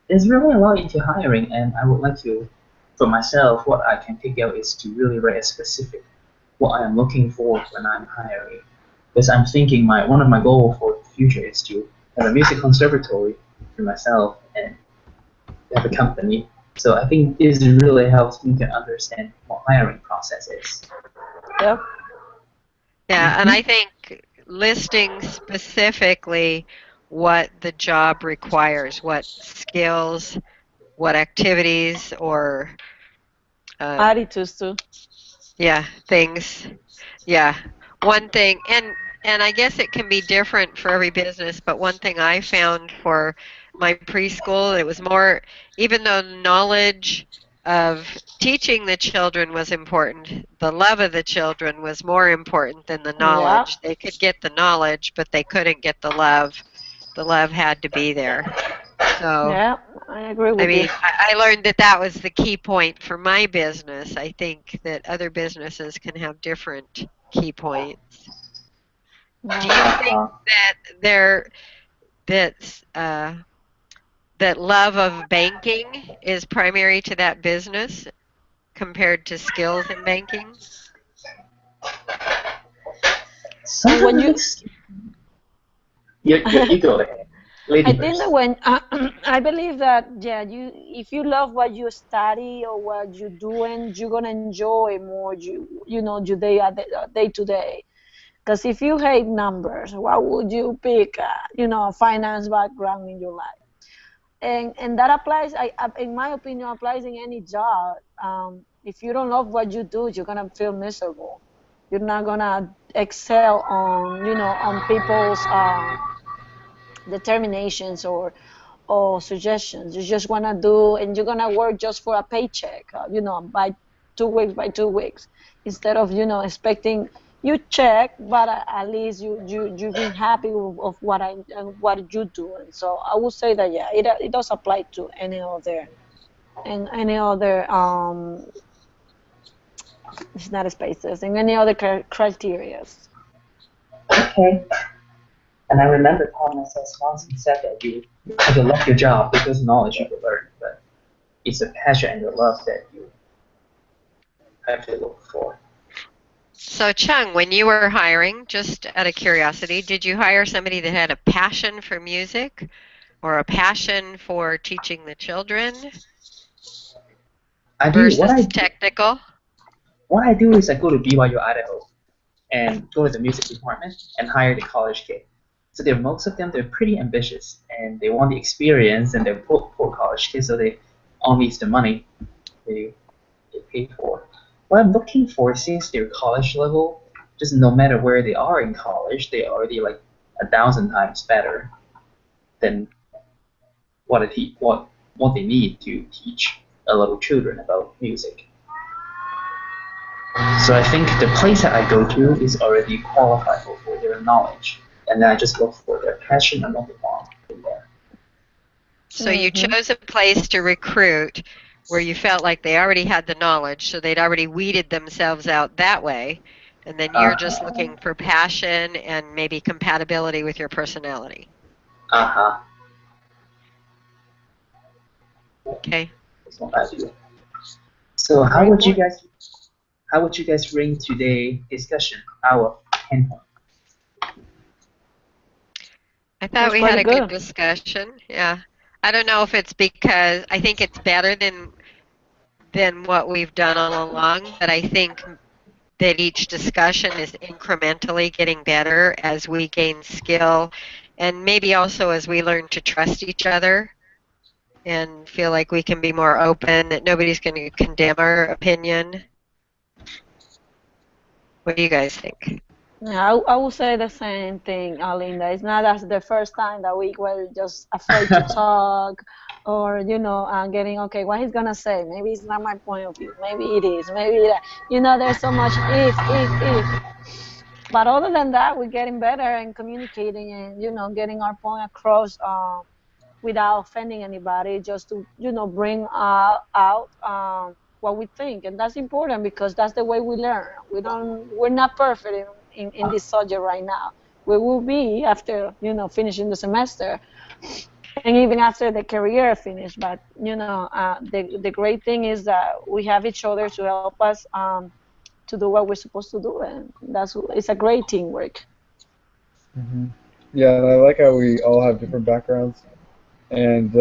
there's really a lot into hiring, and I would like to, for myself, what I can take out is to really write a specific what I am looking for when I'm hiring. Because I'm thinking one of my goals for the future is to have a music conservatory for myself and have a company. So I think this really helps me to understand what hiring process is. Yep. Yeah, and I think listing specifically what the job requires, what skills, what activities, or Attitudes too. yeah, things. Yeah, one thing, and I guess it can be different for every business, but one thing I found for my preschool, it was more, even though knowledge of teaching the children was important, the love of the children was more important than the knowledge. They could get the knowledge, but they couldn't get the love. The love had to be there. So Yeah, I agree with I mean, you. I learned that that was the key point for my business. I think that other businesses can have different key points. Do you think that that love of banking is primary to that business compared to skills in banking? And when you, You go ahead. Lady I think first. that when I believe that, yeah, if you love what you study or what you're doing, you're gonna enjoy more. Your day to day. Because if you hate numbers, why would you pick a finance background in your life? And that applies. In my opinion, applies in any job. If you don't love what you do, you're gonna feel miserable. You're not gonna excel on people's determinations or suggestions. You just want to do, and you're going to work just for a paycheck, by 2 weeks by 2 weeks, instead of, expecting you check, but at least you've been happy of what you do. And so I would say that, yeah, it does apply to any other it's not spaces, and any other criteria. Okay. And I remember Thomas S. Swanson said that you love your job because knowledge you will learn, but it's a passion and the love that you have to look for. So Chung, when you were hiring, just out of curiosity, did you hire somebody that had a passion for music or a passion for teaching the children versus technical? What I do is I go to BYU Idaho and go to the music department and hire the college kid. So most of them, they're pretty ambitious and they want the experience, and they're poor college kids, so they all needs the money they pay for. What I'm looking for, since they're college level, just no matter where they are in college, they already like 1,000 times better than what they need to teach a little children about music. So I think the place that I go to is already qualified for their knowledge, and then I just look for their passion and what they want from there. So you chose a place to recruit where you felt like they already had the knowledge, so they'd already weeded themselves out that way, and then you're just looking for passion and maybe compatibility with your personality. Uh-huh. Okay. So how would you guys rate today's discussion out of 10 points? I thought we had a good discussion. Yeah. I don't know if it's because I think it's better than what we've done all along, but I think that each discussion is incrementally getting better as we gain skill and maybe also as we learn to trust each other and feel like we can be more open, that nobody's going to condemn our opinion. What do you guys think? Yeah, I would say the same thing, Linda. It's not as the first time that we were just afraid to talk or, getting, okay, what he's going to say. Maybe it's not my point of view. Maybe it is. Maybe that. There's so much if. But other than that, we're getting better and communicating and, getting our point across without offending anybody, just to, bring out what we think. And that's important because that's the way we learn. We're not perfect in this subject right now. We will be after, finishing the semester and even after the career finish. But, the great thing is that we have each other to help us to do what we're supposed to do. And it's a great teamwork. Mm-hmm. Yeah, and I like how we all have different backgrounds. And,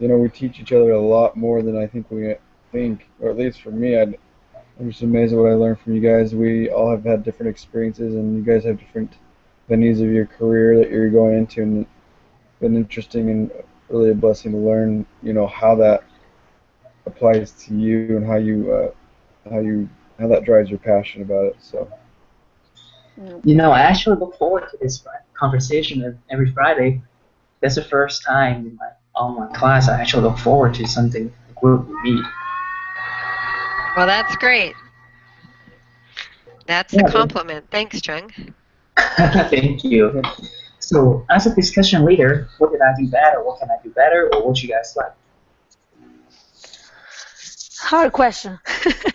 we teach each other a lot more than I think we think, or at least for me, I'm just amazed at what I learned from you guys. We all have had different experiences, and you guys have different venues of your career that you're going into, and it's been interesting and really a blessing to learn, how that applies to you and how that drives your passion about it. So. I actually look forward to this conversation every Friday. That's the first time in my online class I actually look forward to something the group will meet. Well, that's great. That's a compliment. Thanks, Chung. Thank you. So, as a discussion leader, what did I do better? What can I do better? Or what you guys like? Hard question.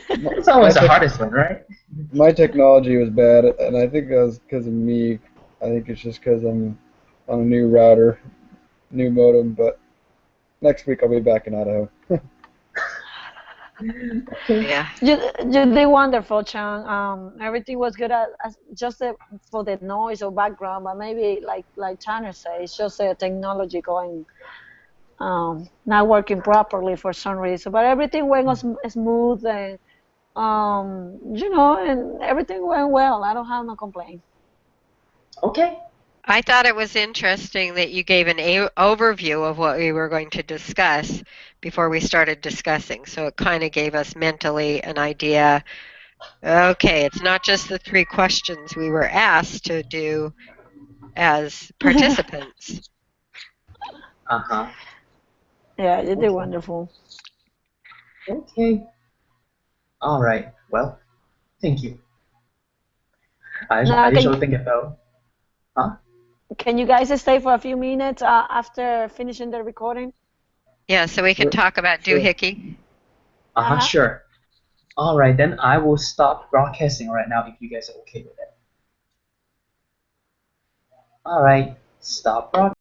It's always the hardest one, right? My technology was bad, and I think that was because of me. I think it's just because I'm on a new router, new modem, but next week I'll be back in Idaho. Yeah. You did wonderful, Chung. Everything was good just for the noise or background, but maybe like Tanner said, it's just the technology going not working properly for some reason. But everything went smooth and and everything went well. I don't have no complaint. Okay. I thought it was interesting that you gave an overview of what we were going to discuss before we started discussing. So it kind of gave us mentally an idea. Okay, it's not just the 3 questions we were asked to do as participants. Uh-huh. Yeah, you did wonderful. Okay. All right. Well, thank you. I usually think about... Huh? Can you guys stay for a few minutes after finishing the recording? Yeah, so we can talk about doohickey. Sure. All right, then I will stop broadcasting right now if you guys are okay with it. All right, stop broadcasting.